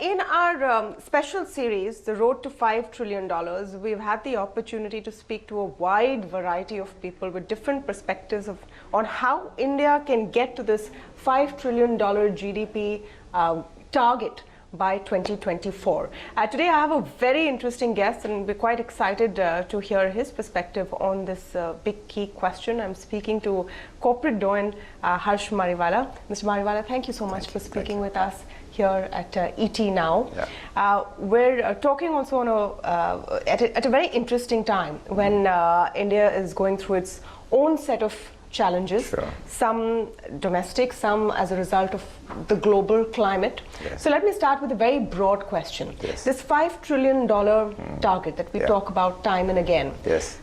In our special series, The Road to $5 trillion, we've had the opportunity to speak to a wide variety of people with different perspectives on how India can get to this $5 trillion GDP target by 2024. Today I have a very interesting guest and we're quite excited to hear his perspective on this big key question. I'm speaking to corporate doyen Harsh Mariwala. Mr. Mariwala, thank you so much for speaking with us here at ET Now. Yeah. We're talking also on at a very interesting time when India is going through its own set of challenges, sure. Some domestic, some as a result of the global climate. Yes. So let me start with a very broad question. Yes. This $5 trillion target that we talk about time and again. Yes.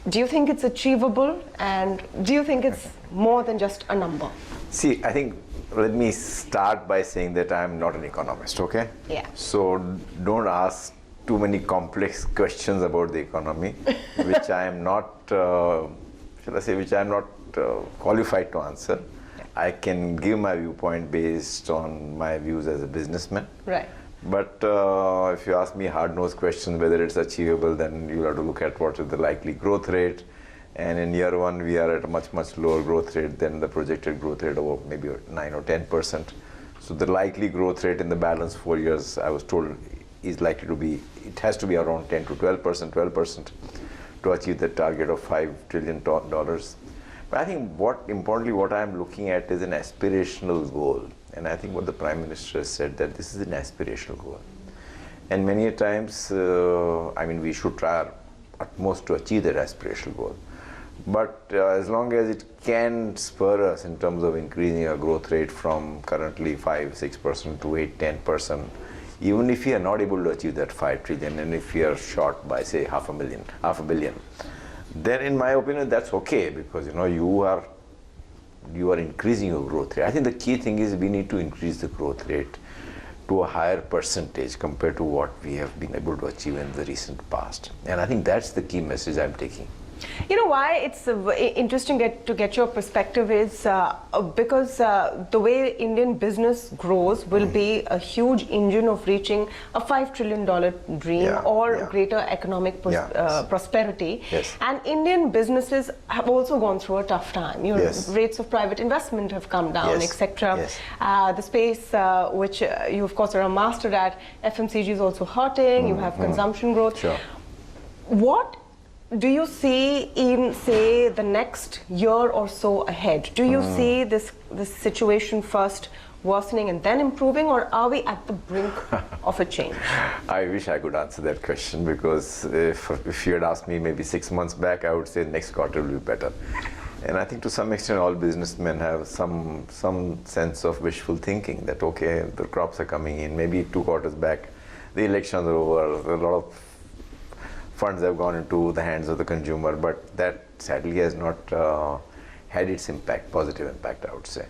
Do you think it's achievable, and do you think it's more than just a number? See, I think, let me start by saying that I'm not an economist, okay? Yeah. So don't ask too many complex questions about the economy, which I am not, shall I say, which I am not qualified to answer. Yeah. I can give my viewpoint based on my views as a businessman. Right. But if you ask me hard-nosed questions whether it's achievable, then you'll have to look at what is the likely growth rate. And in year one, we are at a much, much lower growth rate than the projected growth rate of maybe 9 or 10%. So the likely growth rate in the balance 4 years, I was told, is likely to be, it has to be around 10 to 12% to achieve the target of $5 trillion. But I think importantly, what I'm looking at is an aspirational goal. And I think what the Prime Minister has said, that this is an aspirational goal. And many times, I mean, we should try our utmost to achieve that aspirational goal. But as long as it can spur us in terms of increasing our growth rate from currently 5-6% to 8-10%, even if we are not able to achieve that 5 trillion, and if we are short by say half a billion, then in my opinion that's okay, because you are increasing your growth rate. I think the key thing is we need to increase the growth rate to a higher percentage compared to what we have been able to achieve in the recent past. And I think that's the key message I'm taking. You know why it's interesting to get your perspective is because the way Indian business grows will be a huge engine of reaching a $5 trillion dream or greater economic prosperity. Yes. And Indian businesses have also gone through a tough time. Rates of private investment have come down, etc. Yes. The space which you of course are a master at, FMCG is also hurting. You have consumption growth. Sure. What do you see in, say, the next year or so ahead? Do you see this situation first worsening and then improving, or are we at the brink of a change? I wish I could answer that question, because if you had asked me maybe 6 months back, I would say next quarter will be better. And I think to some extent all businessmen have some sense of wishful thinking that, okay, the crops are coming in. Maybe 2 quarters back, the elections are over, a lot of funds have gone into the hands of the consumer, but that sadly has not had its impact, positive impact, I would say.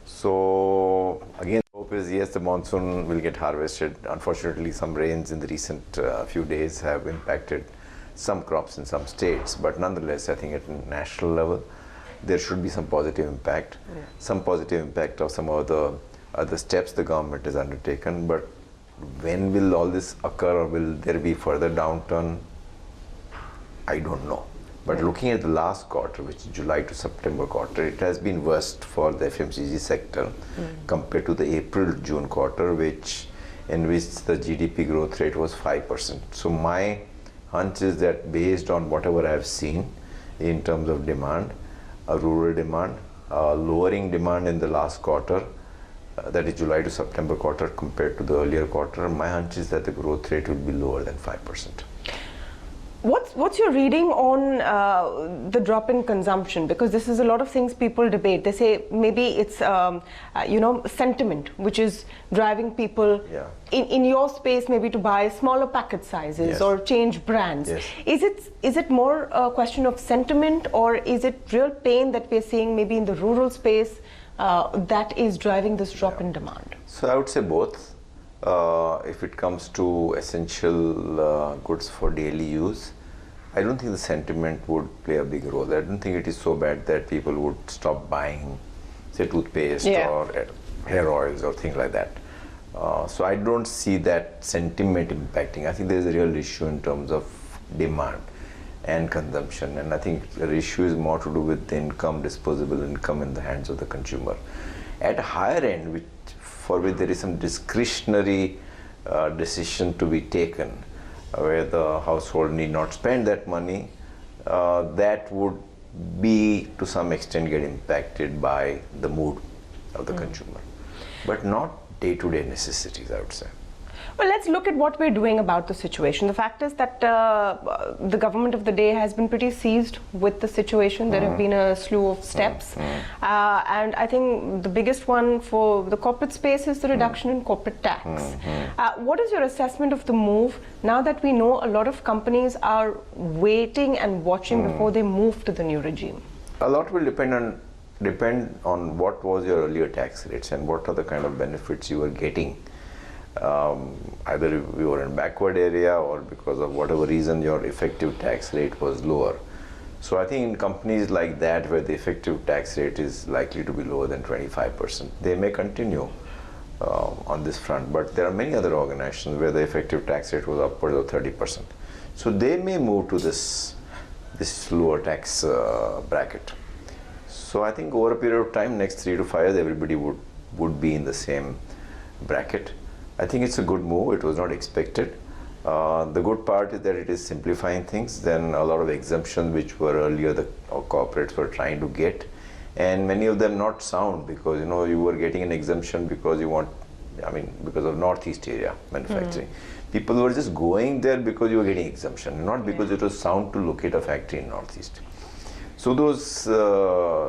So again, the hope is, yes, the monsoon will get harvested. Unfortunately, some rains in the recent few days have impacted some crops in some states, but nonetheless, I think at a national level, there should be some positive impact, some positive impact of some of the other steps the government has undertaken. But when will all this occur, or will there be further downturn? I don't know. But looking at the last quarter, which is July to September quarter, it has been worst for the FMCG sector compared to the April-June quarter, in which the GDP growth rate was 5%. So my hunch is that based on whatever I have seen in terms of demand, rural demand, lowering demand in the last quarter, that is July to September quarter compared to the earlier quarter, my hunch is that the growth rate will be lower than 5%. What's your reading on the drop in consumption? Because this is a lot of things people debate. They say maybe it's sentiment which is driving people in your space maybe to buy smaller packet sizes or change brands. Yes. Is it more a question of sentiment, or is it real pain that we're seeing maybe in the rural space that is driving this drop in demand? So I would say both. If it comes to essential goods for daily use, I don't think the sentiment would play a big role. I don't think it is so bad that people would stop buying, say, toothpaste or hair oils or things like that. So I don't see that sentiment impacting. I think there's a real issue in terms of demand and consumption, and I think the issue is more to do with the income, disposable income in the hands of the consumer. At a higher end, for which there is some discretionary decision to be taken, where the household need not spend that money, that would be to some extent get impacted by the mood of the consumer, but not day-to-day necessities, I would say. Well, let's look at what we're doing about the situation. The fact is that the government of the day has been pretty seized with the situation. There have been a slew of steps. And I think the biggest one for the corporate space is the reduction in corporate tax. What is your assessment of the move now that we know a lot of companies are waiting and watching before they move to the new regime? A lot will depend on what was your earlier tax rates and what are the kind of benefits you were getting. Either you were in backward area or because of whatever reason your effective tax rate was lower. So I think in companies like that where the effective tax rate is likely to be lower than 25%, they may continue on this front. But there are many other organizations where the effective tax rate was upwards of 30%. So they may move to this lower tax bracket. So I think over a period of time, next 3 to 5 years, everybody would be in the same bracket. I think it's a good move. It was not expected. The good part is that it is simplifying things. Then a lot of exemptions which were earlier the corporates were trying to get, and many of them not sound, because you were getting an exemption because because of Northeast area manufacturing. People were just going there because you were getting exemption, not because it was sound to locate a factory in Northeast. So those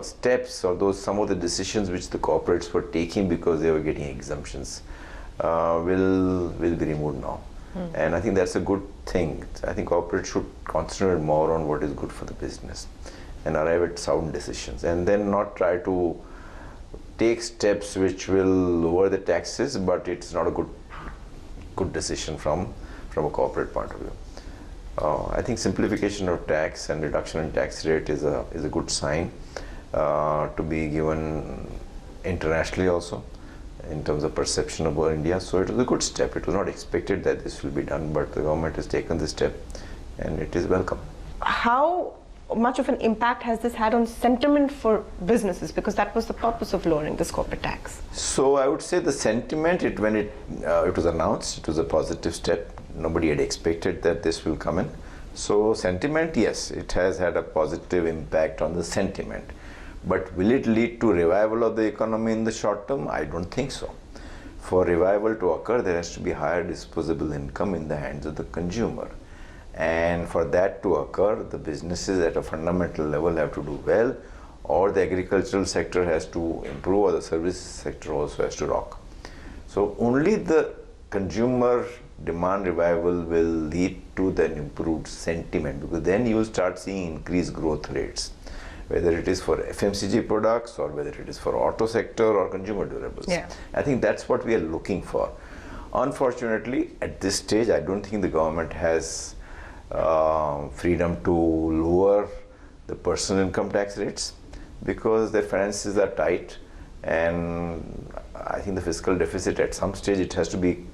steps or some of the decisions which the corporates were taking because they were getting exemptions will be removed now. And I think that's a good thing. I think corporates should concentrate more on what is good for the business and arrive at sound decisions, and then not try to take steps which will lower the taxes, but it's not a good decision from a corporate point of view. I think simplification of tax and reduction in tax rate is a good sign to be given internationally also, in terms of perception about India. So it was a good step. It was not expected that this will be done, but the government has taken this step and it is welcome. How much of an impact has this had on sentiment for businesses? Because that was the purpose of lowering this corporate tax. So I would say the sentiment, when it was announced, it was a positive step. Nobody had expected that this will come in. So sentiment, yes, it has had a positive impact on the sentiment. But will it lead to revival of the economy in the short term? I don't think so. For revival to occur, there has to be higher disposable income in the hands of the consumer. And for that to occur, the businesses at a fundamental level have to do well, or the agricultural sector has to improve, or the services sector also has to rock. So only the consumer demand revival will lead to the improved sentiment, because then you will start seeing increased growth rates, whether it is for FMCG products or whether it is for auto sector or consumer durables. Yeah. I think that's what we are looking for. Unfortunately, at this stage, I don't think the government has freedom to lower the personal income tax rates, because their finances are tight, and I think the fiscal deficit at some stage, it has to be,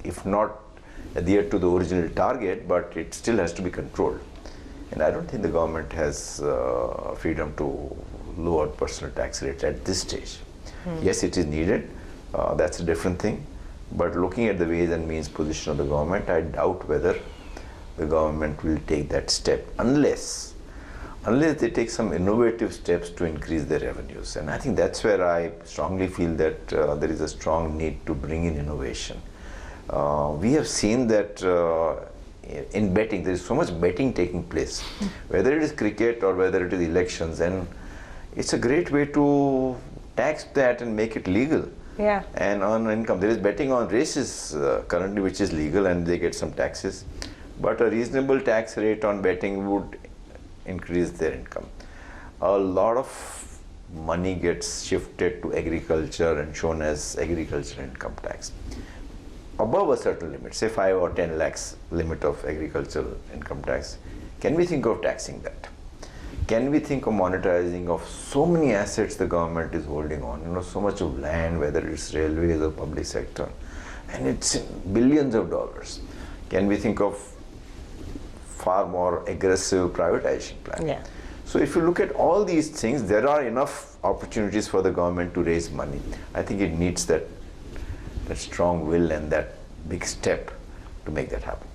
if not adhered to the original target, but it still has to be controlled. And I don't think the government has freedom to lower personal tax rates at this stage. Yes, it is needed. That's a different thing. But looking at the ways and means position of the government, I doubt whether the government will take that step unless they take some innovative steps to increase their revenues. And I think that's where I strongly feel that there is a strong need to bring in innovation. We have seen that in betting, there is so much betting taking place, whether it is cricket or whether it is elections, and it's a great way to tax that and make it legal. Yeah. And earn income. There is betting on races currently, which is legal, and they get some taxes. But a reasonable tax rate on betting would increase their income. A lot of money gets shifted to agriculture and shown as agriculture income tax. Above a certain limit, say 5 or 10 lakhs limit of agricultural income tax, can we think of taxing that? Can we think of monetizing of so many assets the government is holding on, so much of land, whether it's railways or public sector, and it's in billions of dollars. Can we think of far more aggressive privatization plan? Yeah. So if you look at all these things, there are enough opportunities for the government to raise money. I think it needs that strong will and that big step to make that happen.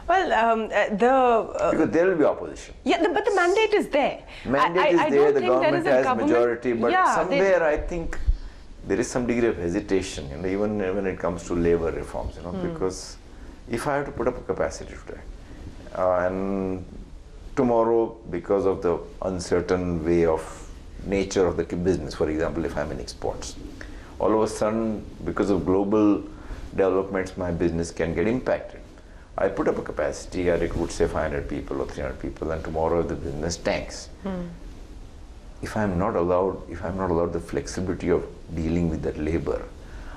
Well, because there will be opposition. Yeah, but the mandate is there. Mandate is there, the government has majority, but yeah, somewhere I think there is some degree of hesitation, even when it comes to labor reforms, because if I have to put up a capacity today, and tomorrow, because of the uncertain way of nature of the business, for example, if I'm in exports, all of a sudden, because of global developments, my business can get impacted. I put up a capacity, I recruit say 500 people or 300 people, and tomorrow the business tanks. If I'm not allowed the flexibility of dealing with that labor,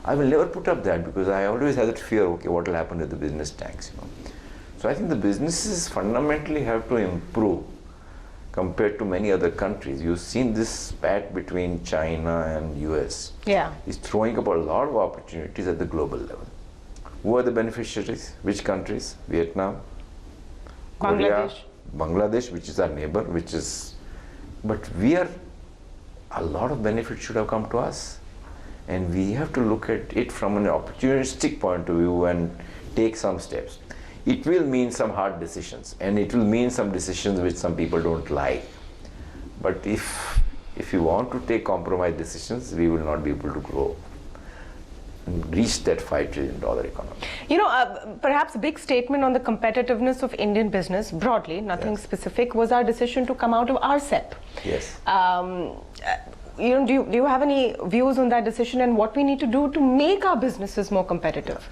I will never put up that, because I always have that fear, okay, what will happen if the business tanks? So I think the businesses fundamentally have to improve compared to many other countries. You've seen this spat between China and US. Yeah. Is throwing up a lot of opportunities at the global level. Who are the beneficiaries? Which countries? Vietnam, Korea, Bangladesh, which is our neighbor, but a lot of benefits should have come to us. And we have to look at it from an opportunistic point of view and take some steps. It will mean some hard decisions, and it will mean some decisions which some people don't like. But if you want to take compromise decisions, we will not be able to grow and reach that $5 trillion economy. Perhaps a big statement on the competitiveness of Indian business, broadly, nothing specific, was our decision to come out of RCEP. Yes. Do you have any views on that decision and what we need to do to make our businesses more competitive?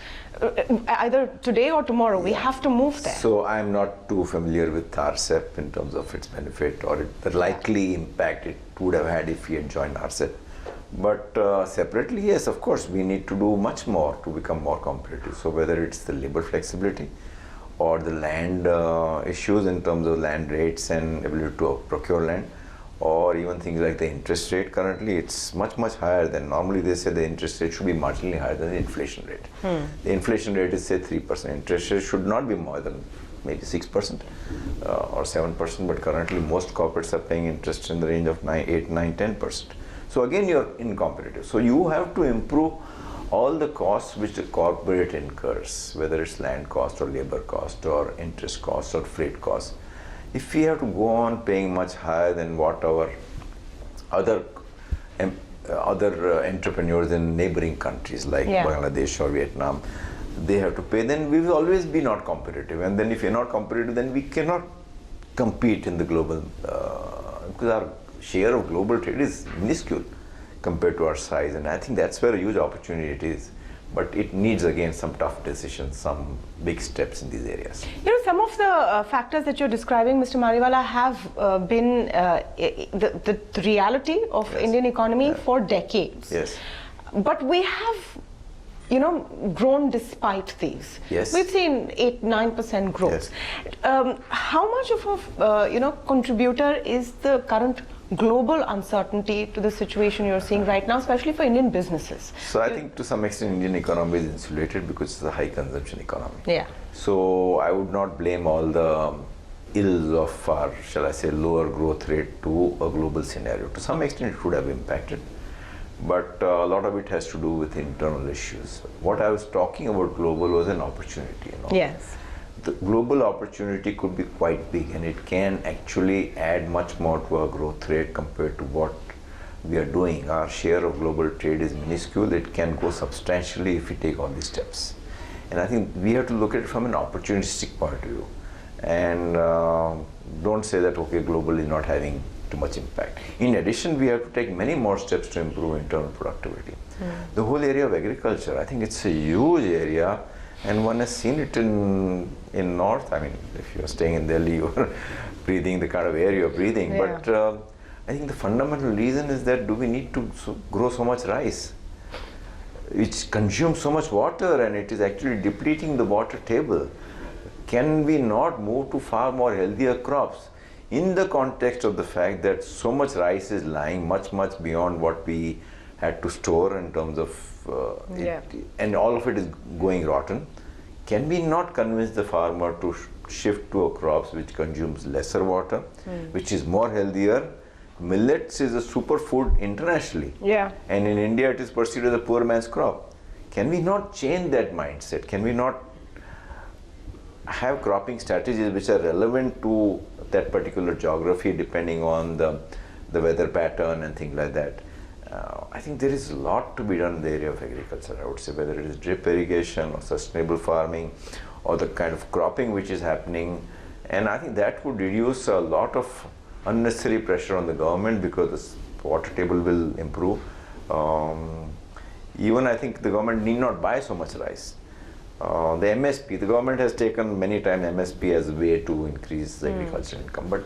Either today or tomorrow, we have to move there. So I'm not too familiar with RCEP in terms of its benefit or the likely impact it would have had if we had joined RCEP. But separately, yes, of course, we need to do much more to become more competitive. So whether it's the labor flexibility or the land issues in terms of land rates and ability to procure land, or even things like the interest rate. Currently it's much higher than normally. They say the interest rate should be marginally higher than the inflation rate. The inflation rate is say 3%. Interest rate should not be more than maybe 6% or 7%, but currently most corporates are paying interest in the range of 8, 9, 10%. So again, you're incompetitive. So you have to improve all the costs which the corporate incurs, whether it's land cost or labor cost or interest cost or freight cost. If we have to go on paying much higher than what our other entrepreneurs in neighboring countries like Bangladesh or Vietnam, they have to pay, then we will always be not competitive. And then if you're not competitive, then we cannot compete in the global, because our share of global trade is minuscule compared to our size. And I think that's where a huge opportunity it is. But it needs, again, some tough decisions, some big steps in these areas. Some of the factors that you're describing, Mr. Mariwala, have been the reality of Indian economy for decades. Yes. But we have, grown despite these. Yes. We've seen 8, 9% growth. Yes. How much of a, contributor is the current global uncertainty to the situation you're seeing right now, especially for Indian businesses? So I think to some extent Indian economy is insulated because it's a high consumption economy. Yeah. So I would not blame all the ills of our, shall I say, lower growth rate to a global scenario. To some extent it would have impacted, but a lot of it has to do with internal issues. What I was talking about global was an opportunity. Yes. The global opportunity could be quite big, and it can actually add much more to our growth rate compared to what we are doing. Our share of global trade is minuscule. It can go substantially if we take all these steps. And I think we have to look at it from an opportunistic point of view. And don't say that, okay, global is not having too much impact. In addition, we have to take many more steps to improve internal productivity. The whole area of agriculture, I think it's a huge area. And one has seen it in North. I mean, if you're staying in Delhi, you're breathing the kind of air you're breathing. Yeah. But I think the fundamental reason is that do we need to grow so much rice? It consumes so much water and it is actually depleting the water table. Can we not move to far more healthier crops in the context of the fact that so much rice is lying much beyond what we had to store in terms of and all of it is going rotten, can we not convince the farmer to shift to a crops which consumes lesser water, which is more healthier? Millets is a superfood internationally, and in India it is perceived as a poor man's crop. Can we not change that mindset? Can we not have cropping strategies which are relevant to that particular geography, depending on the weather pattern and things like that? I think there is a lot to be done in the area of agriculture, I would say, whether it is drip irrigation or sustainable farming or the kind of cropping which is happening. And I think that would reduce a lot of unnecessary pressure on the government, because the water table will improve. Even I think the government need not buy so much rice. The MSP, the government has taken many times MSP as a way to increase the agricultural income, but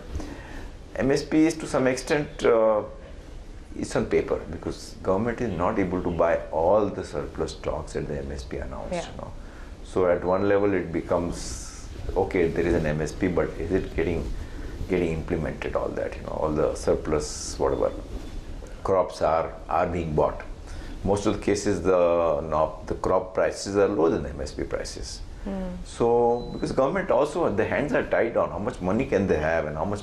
MSP is to some extent it's on paper, because government is not able to buy all the surplus stocks that the MSP announced. You know? So at one level it becomes, okay, there is an MSP, but is it getting implemented, all that, all the surplus, whatever crops are being bought. Most of the cases the crop prices are lower than the MSP prices. So because government also, the hands are tied on how much money can they have and how much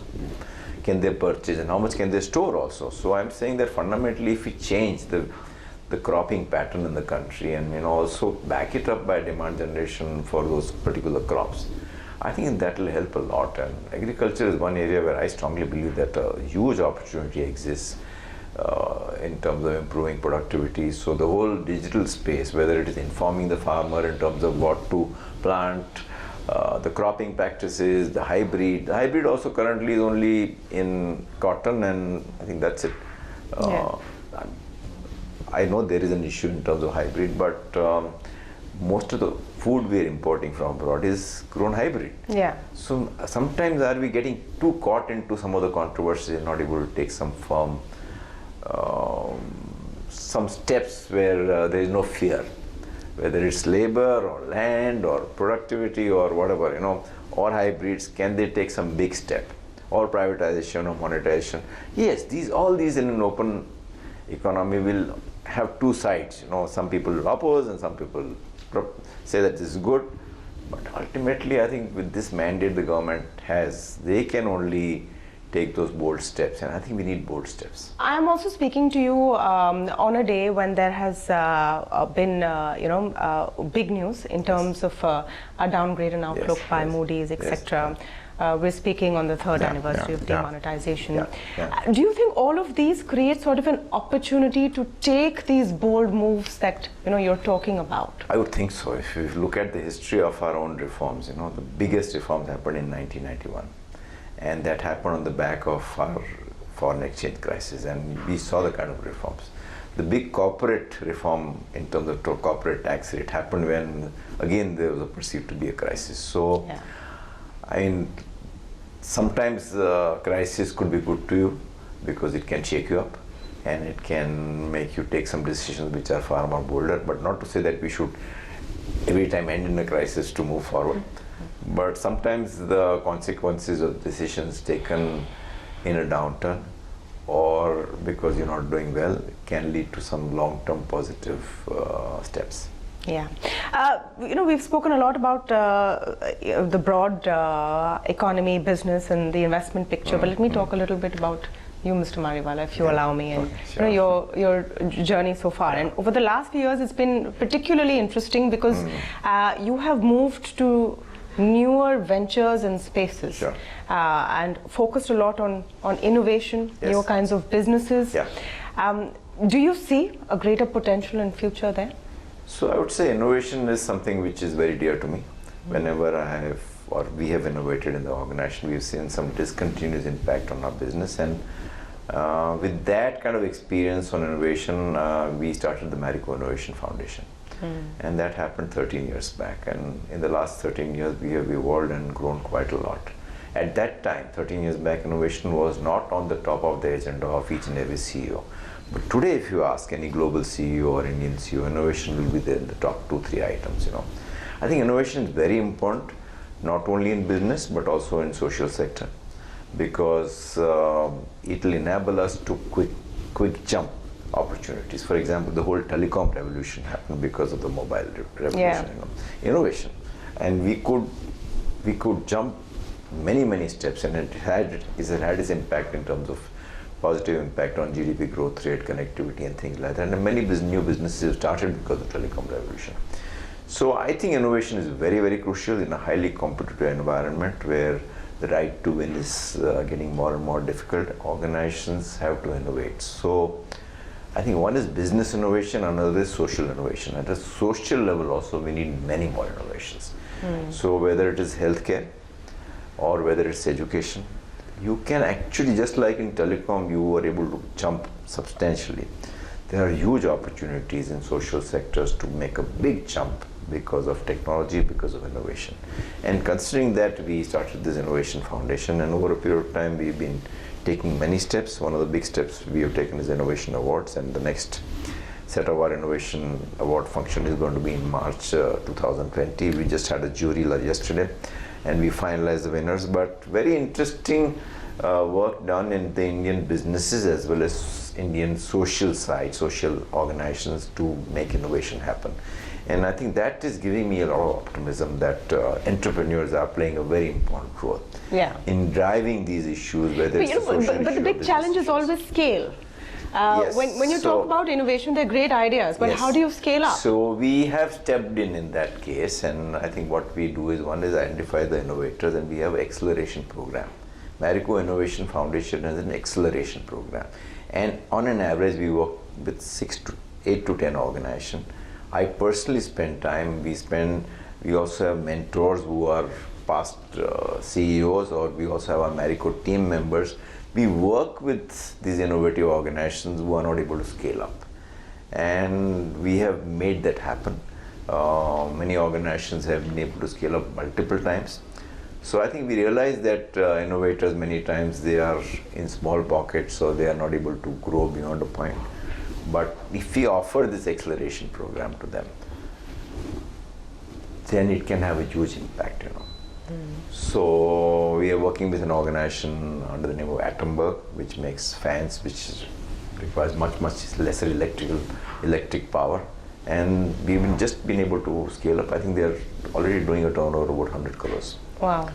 can they purchase and how much can they store also. So I'm saying that fundamentally if we change the cropping pattern in the country and also back it up by demand generation for those particular crops, I think that will help a lot. And agriculture is one area where I strongly believe that a huge opportunity exists in terms of improving productivity. So the whole digital space, whether it is informing the farmer in terms of what to plant, the cropping practices, the hybrid also currently is only in cotton, and I think that's it. I know there is an issue in terms of hybrid, but most of the food we are importing from abroad is grown hybrid. So sometimes are we getting too caught into some of the controversies and not able to take some firm some steps where there is no fear, whether it's labor or land or productivity or whatever, or hybrids. Can they take some big step, or privatization or monetization? Yes, all these in an open economy will have two sides. Some people will oppose and some people say that this is good, but ultimately I think with this mandate the government has, they can only take those bold steps, and I think we need bold steps. I am also speaking to you on a day when there has been big news in terms of a downgrade and outlook by Moodys, etc. We're speaking on the third anniversary of demonetization. Do you think all of these create sort of an opportunity to take these bold moves that you're talking about? I would think so. If you look at the history of our own reforms, the biggest reforms happened in 1991. And that happened on the back of our foreign exchange crisis, and we saw the kind of reforms. The big corporate reform in terms of corporate tax rate happened when, again, there was perceived to be a crisis. So, I mean, sometimes the crisis could be good to you because it can shake you up and it can make you take some decisions which are far more bolder, but not to say that we should every time end in a crisis to move forward. But sometimes the consequences of decisions taken in a downturn or because you're not doing well can lead to some long-term positive steps. We've spoken a lot about the broad economy, business and the investment picture, but let me talk a little bit about you, Mr. Mariwala, if you allow me, and your journey so far. And over the last few years, it's been particularly interesting because you have moved to newer ventures and spaces and focused a lot on innovation, newer kinds of businesses. Do you see a greater potential in future there? So I would say innovation is something which is very dear to me. Whenever we have innovated in the organization, we've seen some discontinuous impact on our business, and with that kind of experience on innovation, we started the Marico Innovation Foundation. And that happened 13 years back, and in the last 13 years we have evolved and grown quite a lot. At that time, 13 years back, innovation was not on the top of the agenda of each and every CEO. But today if you ask any global CEO or Indian CEO, innovation will be there in the top 2-3 items. I think innovation is very important, not only in business but also in social sector, because it will enable us to quick jump opportunities. For example, the whole telecom revolution happened because of the mobile revolution, innovation, and we could jump many steps, and it had its impact in terms of positive impact on GDP growth rate, connectivity, and things like that. And many new businesses started because of the telecom revolution. So I think innovation is very crucial in a highly competitive environment where the right to win is getting more and more difficult. Organizations have to innovate. So I think one is business innovation, another is social innovation. At a social level also, we need many more innovations. So whether it is healthcare or whether it's education, you can actually, just like in telecom, you were able to jump substantially. There are huge opportunities in social sectors to make a big jump because of technology, because of innovation. And considering that, we started this Innovation Foundation, and over a period of time, we've been taking many steps. One of the big steps we have taken is Innovation Awards, and the next set of our Innovation Award function is going to be in March 2020. We just had a jury yesterday, and we finalized the winners. But very interesting work done in the Indian businesses as well as Indian social side, social organizations to make innovation happen. And I think that is giving me a lot of optimism that entrepreneurs are playing a very important role in driving these issues, whether it's a social issue. But the big challenge is always scale. When you talk about innovation, they're great ideas, but how do you scale up? So we have stepped in that case, and I think what we do is, one is identify the innovators, and we have an acceleration program. Marico Innovation Foundation has an acceleration program, and on an average we work with 8 to 10 organizations. I personally spend time. We also have mentors who are past CEOs, or we also have our Marico team members. We work with these innovative organizations who are not able to scale up, and we have made that happen. Many organizations have been able to scale up multiple times. So I think we realize that innovators, many times they are in small pockets, so they are not able to grow beyond a point. But if we offer this acceleration program to them, then it can have a huge impact, So we are working with an organization under the name of Atomberg, which makes fans, which requires much lesser electric power. And we've just been able to scale up. I think they are already doing a turnover of about 100 crores. Wow.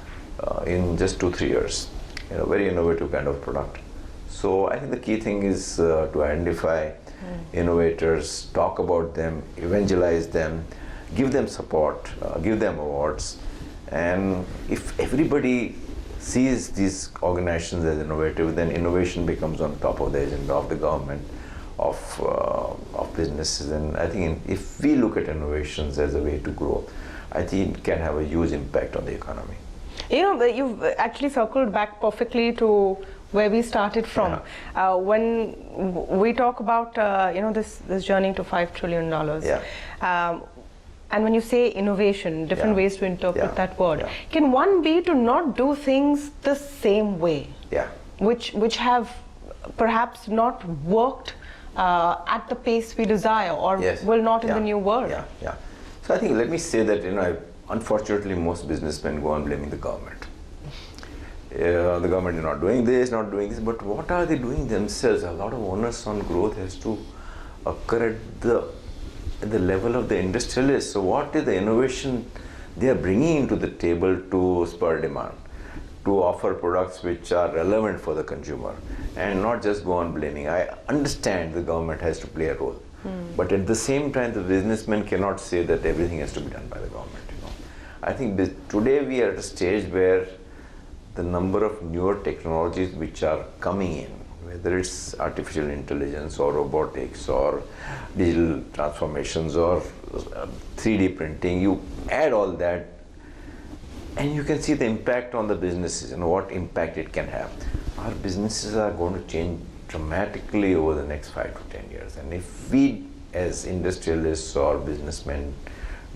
In just 2-3 years. Very innovative kind of product. So I think the key thing is to identify innovators, talk about them, evangelize them, give them support, give them awards. And if everybody sees these organizations as innovative, then innovation becomes on top of the agenda of the government, of businesses. And I think if we look at innovations as a way to grow, I think it can have a huge impact on the economy. You've actually circled back perfectly to where we started from. When we talk about this journey to $5 trillion, and when you say innovation, different ways to interpret that word, can one be to not do things the same way, which have perhaps not worked at the pace we desire, or will not in the new world? So I think, let me say that unfortunately most businessmen go on blaming the government. The government is not doing this, but what are they doing themselves? A lot of onus on growth has to occur at the level of the industrialists. So what is the innovation they are bringing into the table to spur demand, to offer products which are relevant for the consumer, and not just go on blaming? I understand the government has to play a role, but at the same time the businessmen cannot say that everything has to be done by the government. I think today we are at a stage where the number of newer technologies which are coming in, whether it's artificial intelligence or robotics or digital transformations or 3D printing, you add all that and you can see the impact on the businesses and what impact it can have. Our businesses are going to change dramatically over the next 5 to 10 years. And if we as industrialists or businessmen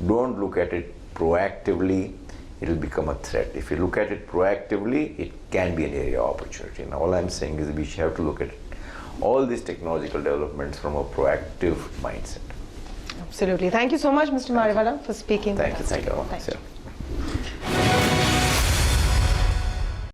don't look at it proactively, it will become a threat. If you look at it proactively, it can be an area of opportunity. And all I'm saying is we have to look at all these technological developments from a proactive mindset. Absolutely. Thank you so much, Mr. Mariwala, for speaking. Thank you. Thank you. Thank you.